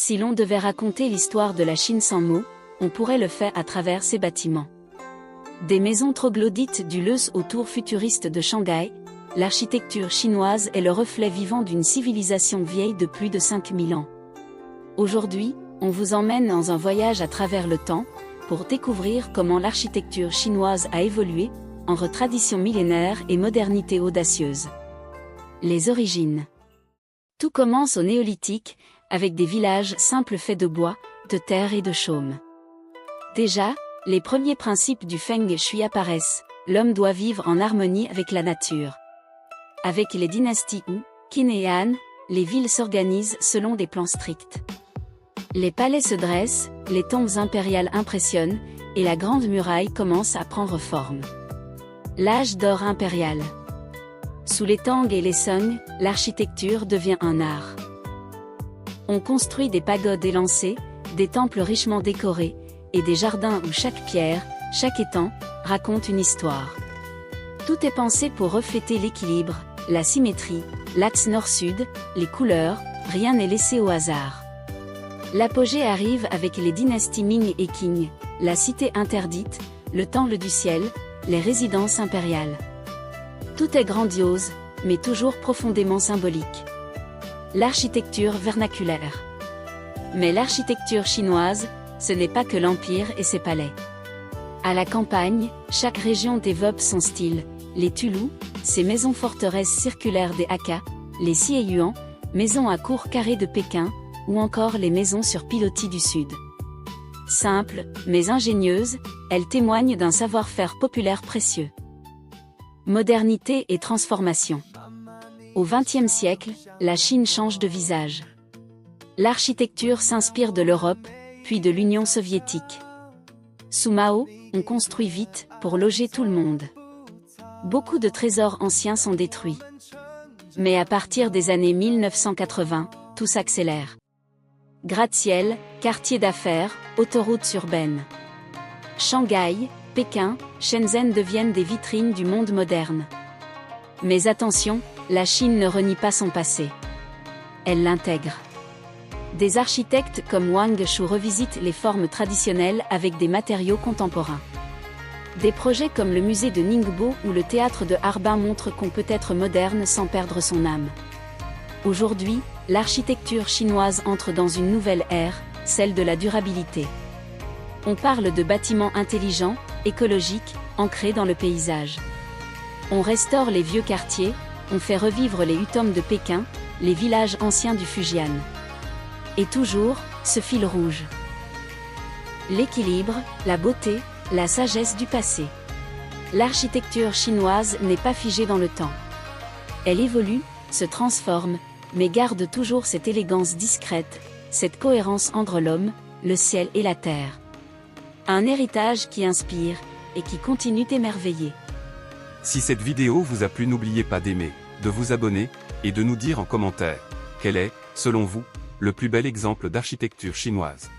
Si l'on devait raconter l'histoire de la Chine sans mots, on pourrait le faire à travers ses bâtiments. Des maisons troglodytes du Leuze aux tours futuristes de Shanghai, l'architecture chinoise est le reflet vivant d'une civilisation vieille de plus de 5000 ans. Aujourd'hui, on vous emmène dans un voyage à travers le temps, pour découvrir comment l'architecture chinoise a évolué, entre tradition millénaire et modernité audacieuse. Les origines. Tout commence au néolithique, avec des villages simples faits de bois, de terre et de chaume. Déjà, les premiers principes du Feng Shui apparaissent, l'homme doit vivre en harmonie avec la nature. Avec les dynasties Wu, Qin et Han, les villes s'organisent selon des plans stricts. Les palais se dressent, les tombes impériales impressionnent, et la grande muraille commence à prendre forme. L'âge d'or impérial. Sous les Tang et les Song, l'architecture devient un art. On construit des pagodes élancées, des temples richement décorés, et des jardins où chaque pierre, chaque étang, raconte une histoire. Tout est pensé pour refléter l'équilibre, la symétrie, l'axe nord-sud, les couleurs, rien n'est laissé au hasard. L'apogée arrive avec les dynasties Ming et Qing, la cité interdite, le temple du ciel, les résidences impériales. Tout est grandiose, mais toujours profondément symbolique. L'architecture vernaculaire. Mais l'architecture chinoise, ce n'est pas que l'empire et ses palais. À la campagne, chaque région développe son style, les Tulous, ces maisons forteresses circulaires des Hakka, les Sieyuan, maisons à cours carrés de Pékin, ou encore les maisons sur pilotis du Sud. Simples, mais ingénieuses, elles témoignent d'un savoir-faire populaire précieux. Modernité et transformation. Au XXe siècle, la Chine change de visage. L'architecture s'inspire de l'Europe, puis de l'Union soviétique. Sous Mao, on construit vite, pour loger tout le monde. Beaucoup de trésors anciens sont détruits. Mais à partir des années 1980, tout s'accélère. Gratte-ciel, quartier d'affaires, autoroutes urbaines. Shanghai, Pékin, Shenzhen deviennent des vitrines du monde moderne. Mais attention, la Chine ne renie pas son passé. Elle l'intègre. Des architectes comme Wang Shu revisitent les formes traditionnelles avec des matériaux contemporains. Des projets comme le musée de Ningbo ou le théâtre de Harbin montrent qu'on peut être moderne sans perdre son âme. Aujourd'hui, l'architecture chinoise entre dans une nouvelle ère, celle de la durabilité. On parle de bâtiments intelligents, écologiques, ancrés dans le paysage. On restaure les vieux quartiers, on fait revivre les hutoms de Pékin, les villages anciens du Fujian. Et toujours, ce fil rouge. L'équilibre, la beauté, la sagesse du passé. L'architecture chinoise n'est pas figée dans le temps. Elle évolue, se transforme, mais garde toujours cette élégance discrète, cette cohérence entre l'homme, le ciel et la terre. Un héritage qui inspire, et qui continue d'émerveiller. Si cette vidéo vous a plu, n'oubliez pas d'aimer, de vous abonner, et de nous dire en commentaire, quel est, selon vous, le plus bel exemple d'architecture chinoise.